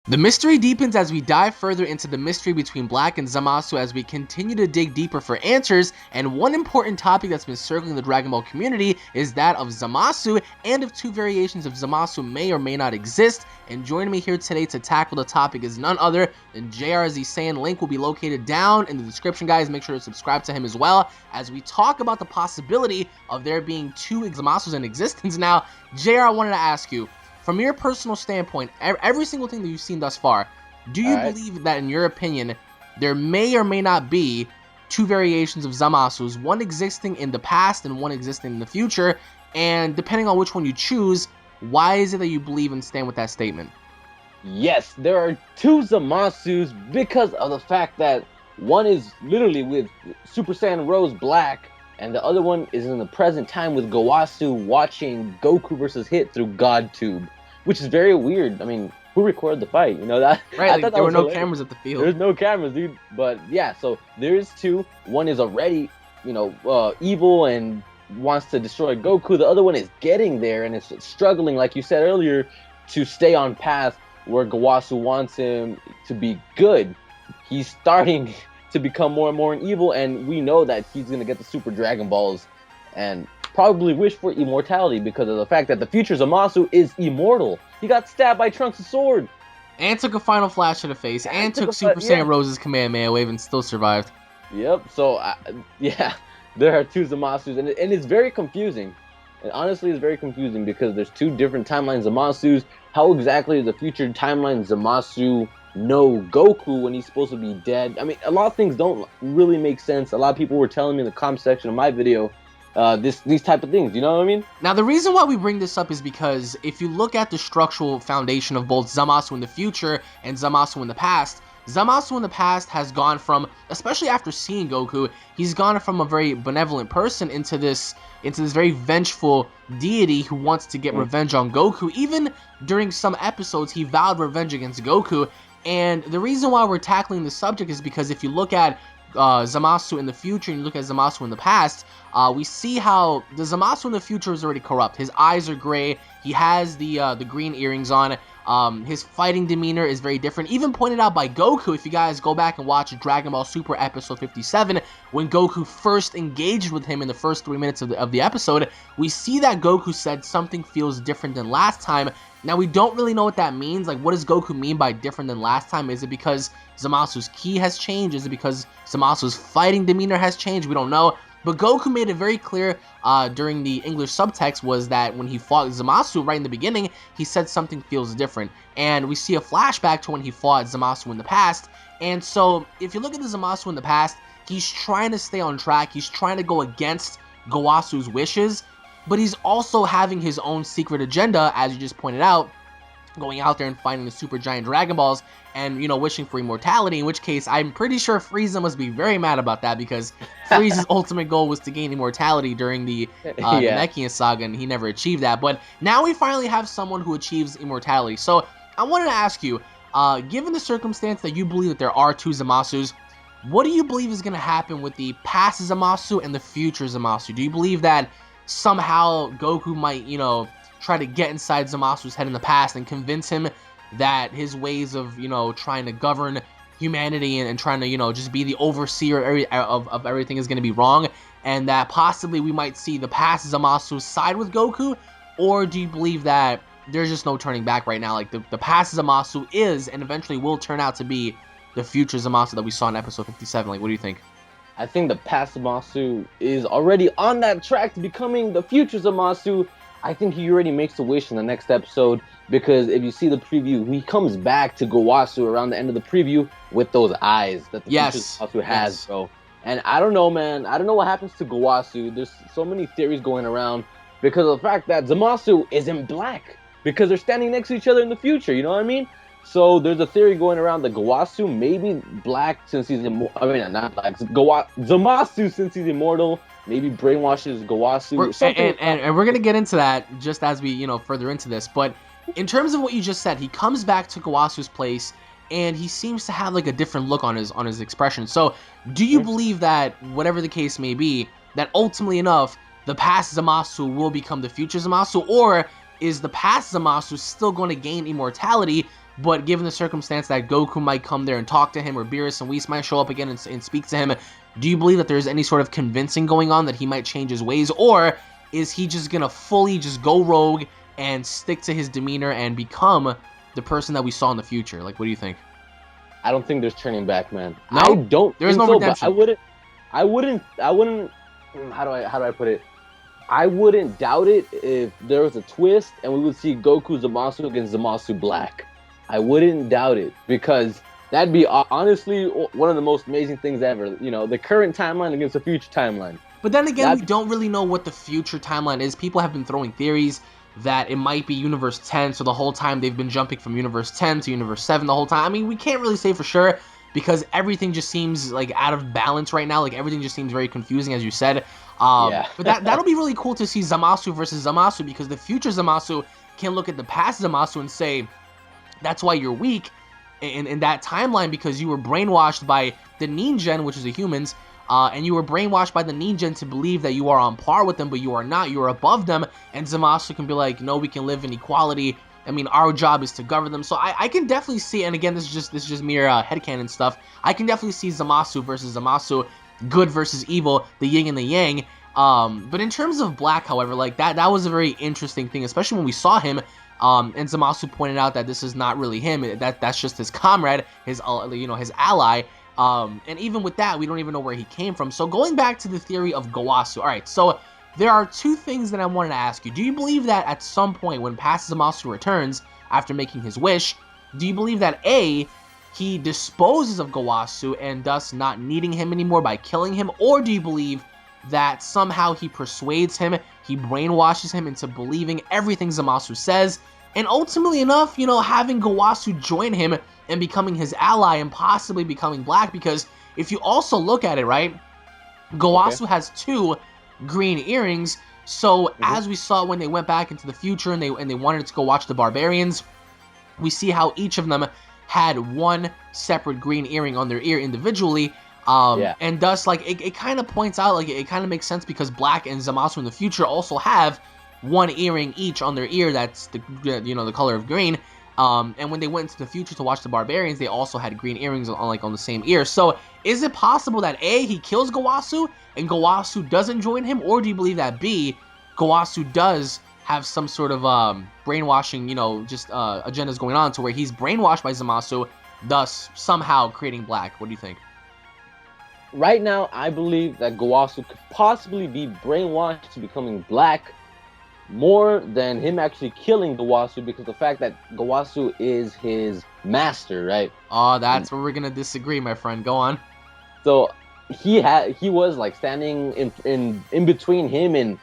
The mystery deepens as we dive further into the mystery between Black and Zamasu as we continue to dig deeper for answers, and one important topic that's been circling the Dragon Ball community is that of Zamasu, and if two variations of Zamasu may or may not exist. And joining me here today to tackle the topic is none other than JRSaiyan. Link will be located down in the description, guys. Make sure to subscribe to him as well as we talk about the possibility of there being two Zamasus in existence. Now, JR, I wanted to ask you, from your personal standpoint, every single thing that you've seen thus far, do you believe that, in your opinion, there may or may not be two variations of Zamasus, one existing in the past and one existing in the future? And depending on which one you choose, why is it that you believe and stand with that statement? Yes, there are two Zamasus because of the fact that one is literally with Super Saiyan Rose Black, and the other one is in the present time with Gowasu watching Goku versus Hit through GodTube, which is very weird. I mean, who recorded the fight? You know that? Right, like, there were no cameras at the field. There's no cameras, dude. But yeah, so there is two. One is already, evil and wants to destroy Goku. The other one is getting there and is struggling, like you said earlier, to stay on path where Gowasu wants him to be good. He's starting to become more and more evil, and we know that he's going to get the Super Dragon Balls and probably wish for immortality because of the fact that the future Zamasu is immortal. He got stabbed by Trunks' sword. And took a final flash to the face, and took Super Saiyan Rose's Kamehameha wave and still survived. Yep, so, yeah, there are two Zamasus, and it's very confusing. And honestly, it's very confusing because there's two different timelines Zamasus. How exactly is the future timeline Zamasu know Goku when he's supposed to be dead? I mean, a lot of things don't really make sense. A lot of people were telling me in the comment section of my video these type of things, you know what I mean? Now, the reason why we bring this up is because if you look at the structural foundation of both Zamasu in the future and Zamasu in the past, Zamasu in the past has gone from, especially after seeing Goku, he's gone from a very benevolent person into this very vengeful deity who wants to get revenge on Goku. Even during some episodes, he vowed revenge against Goku. And the reason why we're tackling this subject is because if you look at Zamasu in the future and you look at Zamasu in the past, we see how the Zamasu in the future is already corrupt. His eyes are gray. He has the green earrings on. His fighting demeanor is very different. Even pointed out by Goku, if you guys go back and watch Dragon Ball Super episode 57, when Goku first engaged with him in the first 3 minutes of the episode, we see that Goku said something feels different than last time. Now, we don't really know what that means. Like, what does Goku mean by different than last time? Is it because Zamasu's ki has changed? Is it because Zamasu's fighting demeanor has changed? We don't know. But Goku made it very clear during the English subtext was that when he fought Zamasu right in the beginning, he said something feels different. And we see a flashback to when he fought Zamasu in the past. And so, if you look at the Zamasu in the past, he's trying to stay on track. He's trying to go against Gowasu's wishes. But he's also having his own secret agenda, as you just pointed out, going out there and finding the Super Giant Dragon Balls and, wishing for immortality, in which case I'm pretty sure Frieza must be very mad about that because Frieza's ultimate goal was to gain immortality during the Namekian saga, and he never achieved that. But now we finally have someone who achieves immortality. So I wanted to ask you, given the circumstance that you believe that there are two Zamasus, what do you believe is going to happen with the past Zamasu and the future Zamasu? Do you believe that somehow Goku might, try to get inside Zamasu's head in the past and convince him that his ways of, trying to govern humanity and trying to, just be the overseer of everything is going to be wrong, and that possibly we might see the past Zamasu side with Goku? Or do you believe that there's just no turning back right now? Like, the past Zamasu is and eventually will turn out to be the future Zamasu that we saw in episode 57. Like, what do you think? I think the past Zamasu is already on that track to becoming the future Zamasu. I think he already makes a wish in the next episode, because if you see the preview, he comes back to Gowasu around the end of the preview with those eyes that the future Zamasu has, bro. And I don't know, man. I don't know what happens to Gowasu. There's so many theories going around because of the fact that Zamasu isn't black, because they're standing next to each other in the future, you know what I mean? So there's a theory going around that Gowasu may be black since he's immortal. I mean, not black. Zamasu, since he's immortal, maybe brainwashes Gowasu. And we're going to get into that just as we, further into this. But in terms of what you just said, he comes back to Gowasu's place, and he seems to have like a different look on his expression. So do you believe that, whatever the case may be, that ultimately enough, the past Zamasu will become the future Zamasu? Or is the past Zamasu still going to gain immortality, but given the circumstance that Goku might come there and talk to him, or Beerus and Whis might show up again and speak to him, do you believe that there's any sort of convincing going on that he might change his ways, or is he just gonna fully just go rogue and stick to his demeanor and become the person that we saw in the future? Like, what do you think? I don't think there's turning back, man. No? I don't. There's no redemption. I wouldn't. How do I put it? I wouldn't doubt it if there was a twist and we would see Goku Zamasu against Zamasu Black. I wouldn't doubt it, because that'd be honestly one of the most amazing things ever. You know, the current timeline against the future timeline. But then again, we don't really know what the future timeline is. People have been throwing theories that it might be Universe 10, so the whole time they've been jumping from Universe 10 to Universe 7 the whole time. I mean, we can't really say for sure, because everything just seems like out of balance right now. Like, everything just seems very confusing, as you said. Yeah. But that'll be really cool to see Zamasu versus Zamasu, because the future Zamasu can look at the past Zamasu and say, that's why you're weak in that timeline, because you were brainwashed by the Ningen, which is the humans, and you were brainwashed by the Ningen to believe that you are on par with them, but you are not. You are above them, and Zamasu can be like, no, we can live in equality. I mean, our job is to govern them. So I can definitely see, and again, this is just mere headcanon stuff. I can definitely see Zamasu versus Zamasu, good versus evil, the yin and the yang. But in terms of Black, however, like that was a very interesting thing, especially when we saw him. And Zamasu pointed out that this is not really him. That's just his comrade, his his ally. And even with that, we don't even know where he came from. So going back to the theory of Gowasu, all right. So there are two things that I wanted to ask you. Do you believe that at some point when past Zamasu returns after making his wish, do you believe that A, he disposes of Gowasu and thus not needing him anymore by killing him, or do you believe that somehow he persuades him, he brainwashes him into believing everything Zamasu says, and ultimately enough, having Gowasu join him and becoming his ally and possibly becoming Black? Because if you also look at it, right, Gowasu has 2 green earrings, so as we saw when they went back into the future and they wanted to go watch the Barbarians, we see how each of them had 1 separate green earring on their ear individually. And thus, like, it kind of points out, like, it kind of makes sense, because Black and Zamasu in the future also have 1 earring each on their ear that's the color of green. And when they went into the future to watch the Barbarians, they also had green earrings on the same ear. So is it possible that A, he kills Gowasu and Gowasu doesn't join him, or do you believe that B, Gowasu does have some sort of brainwashing, agendas going on to where he's brainwashed by Zamasu, thus somehow creating Black? What do you think? Right now, I believe that Gowasu could possibly be brainwashed to becoming Black more than him actually killing Gowasu, because the fact that Gowasu is his master, right? Oh, that's where we're gonna disagree, my friend. Go on. So he was like standing in between him and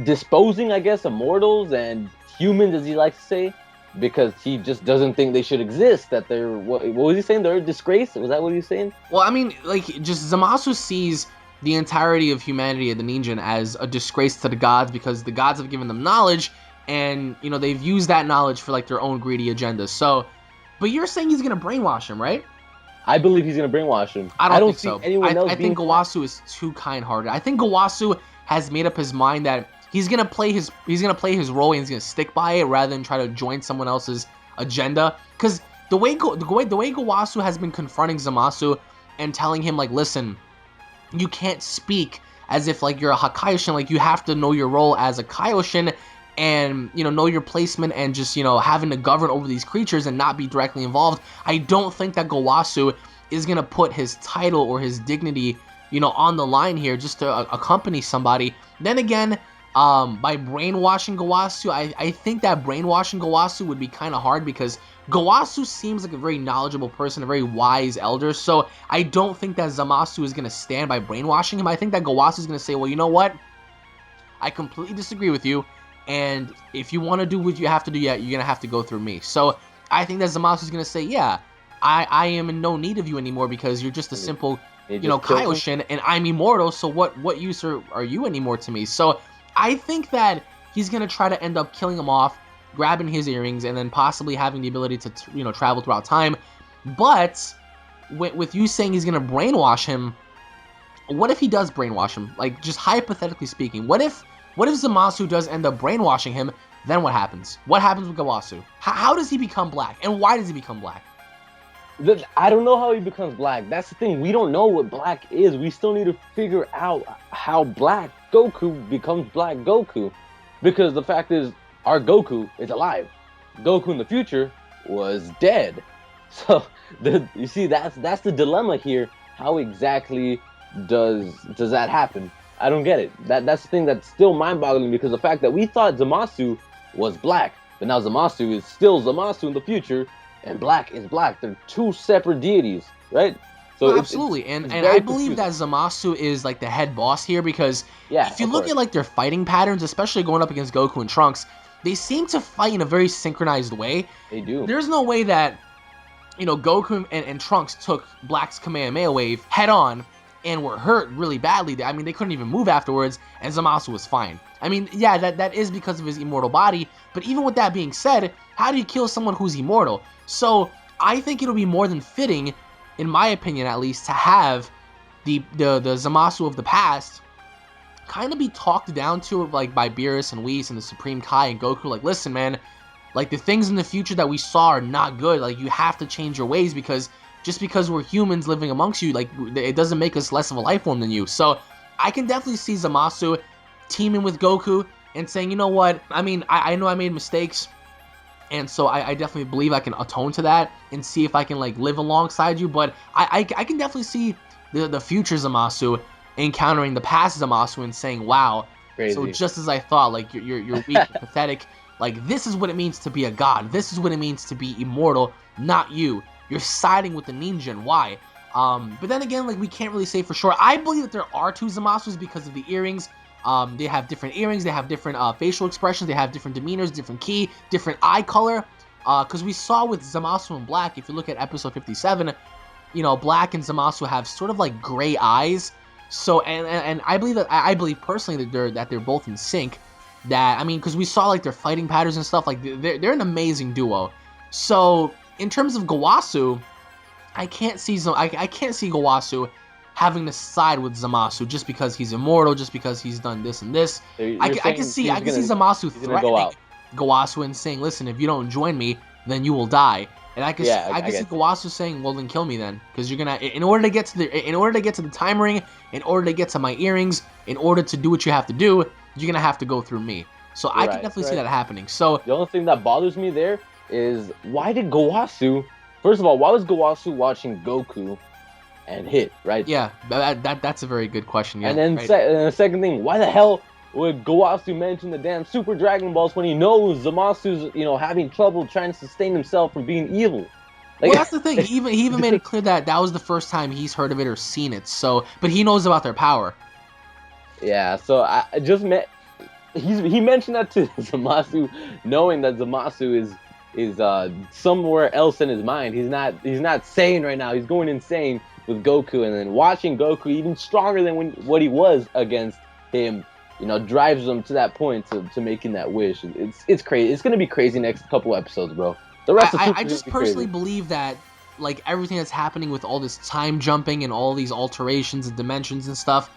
disposing, I guess, of mortals and humans, as he likes to say, because he just doesn't think they should exist, that they're, what was he saying, they're a disgrace? Was that what he was saying? Well, I mean, like, just Zamasu sees the entirety of humanity at the Ningen as a disgrace to the gods, because the gods have given them knowledge, and, they've used that knowledge for, like, their own greedy agendas. So, but you're saying he's gonna brainwash him, right? I believe he's gonna brainwash him. I don't think see so. anyone else I think Gowasu is too kind-hearted. I think Gowasu has made up his mind that he's gonna play his role and he's gonna stick by it rather than try to join someone else's agenda. Because the way Gowasu has been confronting Zamasu and telling him, like, listen, you can't speak as if like you're a Hakaioshin. Like, you have to know your role as a Kaioshin and know your placement, and just having to govern over these creatures and not be directly involved. I don't think that Gowasu is gonna put his title or his dignity on the line here just to accompany somebody. Then again, by brainwashing Gowasu, I think that brainwashing Gowasu would be kind of hard, because Gowasu seems like a very knowledgeable person, a very wise elder, so I don't think that Zamasu is going to stand by brainwashing him. I think that Gowasu is going to say, well, you know what? I completely disagree with you, and if you want to do what you have to do, yeah, you're going to have to go through me. So I think that Zamasu is going to say, yeah, I am in no need of you anymore, because you're just a simple, Kaioshin, and I'm immortal, so what use are you anymore to me? So I think that he's going to try to end up killing him off, grabbing his earrings, and then possibly having the ability to, travel throughout time. But with you saying he's going to brainwash him, what if he does brainwash him? Like, just hypothetically speaking, what if Zamasu does end up brainwashing him? then what happens? What happens with Gowasu? How does he become black? And why does he become black? I don't know how he becomes black. That's the thing. We don't know what black is. We still need to figure out how black Goku becomes black Goku. Because the fact is, our Goku is alive. Goku in the future was dead. So you see, that's the dilemma here. How exactly does that happen? I don't get it. That's the thing that's still mind-boggling, because the fact that we thought Zamasu was black, but now Zamasu is still Zamasu in the future, and black is black. They're two separate deities, right? So well, absolutely, and I believe that Zamasu is like the head boss here, because if you look at like their fighting patterns, especially going up against Goku and Trunks, they seem to fight in a very synchronized way. They do. There's no way that, you know, Goku and Trunks took Black's Kamehameha wave head on and were hurt really badly. I mean, they couldn't even move afterwards, and Zamasu was fine. I mean, yeah, that is because of his immortal body, but even with that being said, how do you kill someone who's immortal? So I think it'll be more than fitting, in my opinion at least, to have the Zamasu of the past kind of be talked down to, like, by Beerus and Whis and the Supreme Kai and Goku. Like, listen, man, like, the things in the future that we saw are not good. Like, you have to change your ways, because just because we're humans living amongst you, like, it doesn't make us less of a life form than you. So I can definitely see Zamasu teaming with Goku and saying, you know what, I mean, I know I made mistakes, and so I definitely believe I can atone to that and see if I can, like, live alongside you. But I can definitely see the future Zamasu encountering the past Zamasu and saying, wow, crazy. So just as I thought, like, you're weak, you're pathetic. Like, this is what it means to be a god. This is what it means to be immortal, not you. You're siding with the ninja, and why? But then again, like, we can't really say for sure. I believe that there are two Zamasus because of the earrings. They have different earrings, they have different facial expressions, they have different demeanors, different ki, different eye color. Because we saw with Zamasu and Black, if you look at episode 57, you know, Black and Zamasu have sort of like gray eyes. So, and I believe personally that they're both in sync. That, I mean, because we saw like their fighting patterns and stuff, like they're an amazing duo. So in terms of Gowasu, I can't see Gowasu having to side with Zamasu just because he's immortal, just because he's done this and this. I can see Zamasu threatening Gowasu and saying, listen, if you don't join me, then you will die. And I can see Gowasu saying, well, then kill me then, because you're gonna, in order to get to the time ring, in order to get to my earrings, in order to do what you have to do, you're gonna have to go through me. So I can definitely see that happening. So the only thing that bothers me there is, why did Gowasu, first of all, why was Gowasu watching Goku and hit, right? Yeah, that's a very good question. Yeah, and then and the second thing, why the hell would Gowasu mention the damn Super Dragon Balls when he knows Zamasu's, you know, having trouble trying to sustain himself from being evil? Like, well, that's the thing. He even made it clear that was the first time he's heard of it or seen it. So, but he knows about their power. Yeah. So I just met. He mentioned that to Zamasu, knowing that Zamasu is somewhere else in his mind. He's not sane right now. He's going insane with Goku, and then watching Goku even stronger than what he was against him, you know, drives him to that point to making that wish. It's crazy. It's gonna be crazy next couple episodes, bro. The rest I just personally believe that, like, everything that's happening with all this time jumping and all these alterations and dimensions and stuff,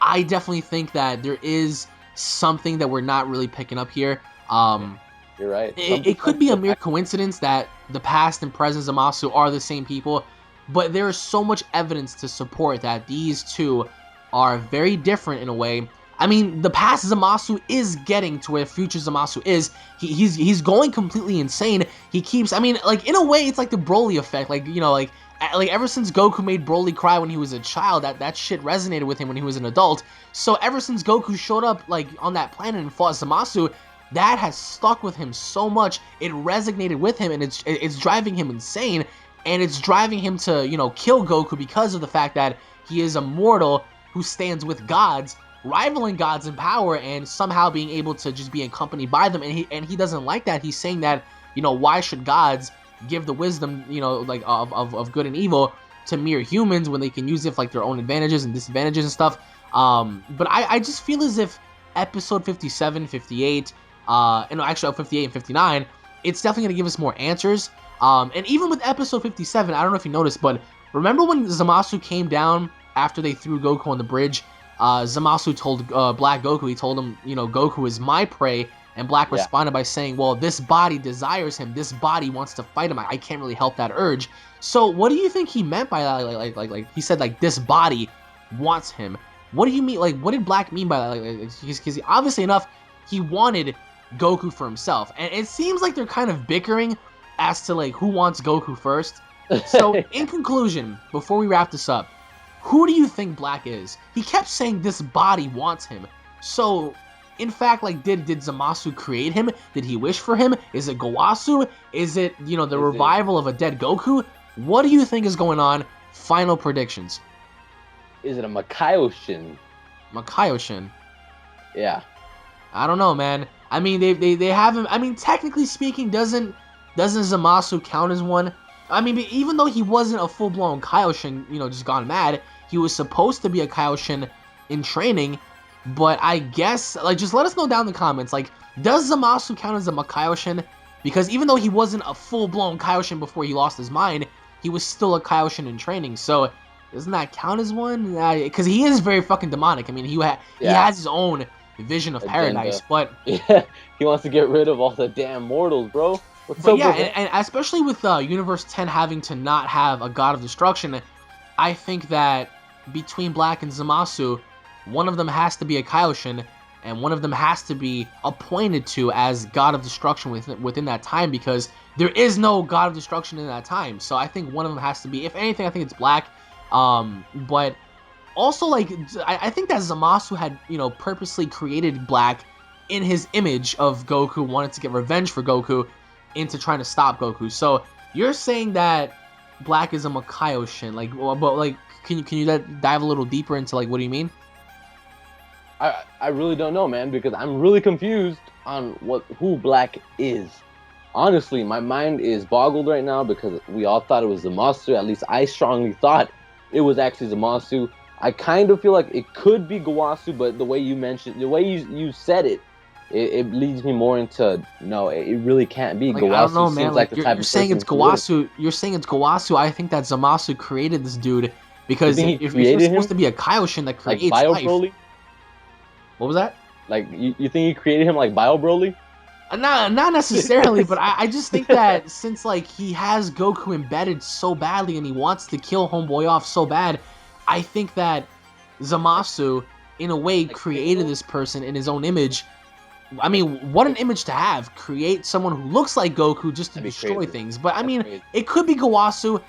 I definitely think that there is something that we're not really picking up here. You're right. It could be a mere coincidence that the past and present Zamasu are the same people, but there is so much evidence to support that these two are very different in a way. I mean, the past Zamasu is getting to where future Zamasu is. He's going completely insane. He keeps, I mean, like, in a way, it's like the Broly effect. Like, you know, like ever since Goku made Broly cry when he was a child, that shit resonated with him when he was an adult. So ever since Goku showed up, like, on that planet and fought Zamasu, that has stuck with him so much. It resonated with him, and it's driving him insane, and it's driving him to, you know, kill Goku because of the fact that he is a mortal who stands with gods, rivaling gods in power, and somehow being able to just be accompanied by them. And he doesn't like that. He's saying that, you know, why should gods give the wisdom, you know, like of good and evil to mere humans when they can use it for, like, their own advantages and disadvantages and stuff. But I just feel as if episode 57, 58, and actually 58 and 59, it's definitely going to give us more answers. And even with episode 57, I don't know if you noticed, but remember when Zamasu came down after they threw Goku on the bridge? Zamasu told Black Goku, he told him, you know, Goku is my prey, And Black Yeah. responded by saying, well, this body desires him. This body wants to fight him. I can't really help that urge. So what do you think he meant by that? Like he said, like, this body wants him. What do you mean? Like, what did Black mean by that? Because obviously enough, he wanted Goku for himself. And it seems like they're kind of bickering as to, like, who wants Goku first. So, in conclusion, before we wrap this up, who do you think Black is? He kept saying this body wants him. So, in fact, like, did Zamasu create him? Did he wish for him? Is it Gowasu? Is it, you know, the revival of a dead Goku? What do you think is going on? Final predictions. Is it a Makaioshin? Makaioshin. Yeah. I don't know, man. I mean, they haven't. I mean, technically speaking, doesn't Zamasu count as one? I mean, even though he wasn't a full-blown Kaioshin, you know, just gone mad, he was supposed to be a Kaioshin in training. But I guess, like, just let us know down in the comments, like, does Zamasu count as a Makaioshin? Because even though he wasn't a full-blown Kaioshin before he lost his mind, he was still a Kaioshin in training. So, doesn't that count as one? Because he is very fucking demonic. I mean, he has his own vision of paradise, but yeah, he wants to get rid of all the damn mortals, bro. But yeah, and especially with Universe 10 having to not have a God of Destruction, I think that between Black and Zamasu, one of them has to be a Kaioshin, and one of them has to be appointed to as God of Destruction within that time, because there is no God of Destruction in that time. So I think one of them has to be. If anything, I think it's Black. But also, like, I think that Zamasu had, you know, purposely created Black in his image of Goku, wanted to get revenge for Goku, into trying to stop Goku. So you're saying that Black is a Makaioshin, like, but like, can you dive a little deeper into, like, what do you mean? I really don't know, man, because I'm really confused on who Black is. Honestly, my mind is boggled right now because we all thought it was Zamasu. At least I strongly thought it was actually Zamasu. I kind of feel like it could be Gowasu, but the way you mentioned, the way you said it, it leads me more into no, it really can't be. Like, Gowasu I don't know, man. seems Like, the type you're of saying it's Gowasu. You're saying it's Gowasu. I think that Zamasu created this dude because if you're supposed to be a Kaioshin that creates like life. Broly? What was that? Like, you think he created him like Bio Broly? Not necessarily, but I just think that since, like, he has Goku embedded so badly and he wants to kill Homeboy off so bad, I think that Zamasu, in a way, created this person in his own image. I mean, what an image to have. Create someone who looks like Goku just to destroy things. But, I mean, it could be Gowasu.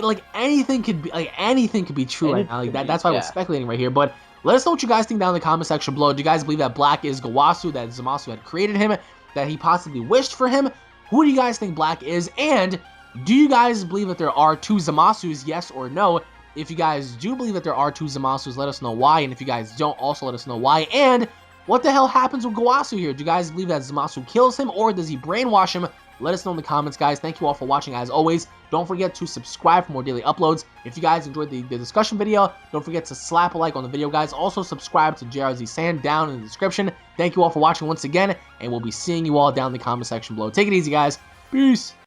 Like, anything could be true right now. Like, that's why we're speculating right here. But let us know what you guys think down in the comment section below. Do you guys believe that Black is Gowasu, that Zamasu had created him, that he possibly wished for him? Who do you guys think Black is? And do you guys believe that there are two Zamasus, yes or no? If you guys do believe that there are two Zamasus, let us know why. And if you guys don't, also let us know why. And what the hell happens with Gowasu here? Do you guys believe that Zamasu kills him, or does he brainwash him? Let us know in the comments, guys. Thank you all for watching, as always. Don't forget to subscribe for more daily uploads. If you guys enjoyed the discussion video, don't forget to slap a like on the video, guys. Also, subscribe to JRSaiyan down in the description. Thank you all for watching once again, and we'll be seeing you all down in the comment section below. Take it easy, guys. Peace.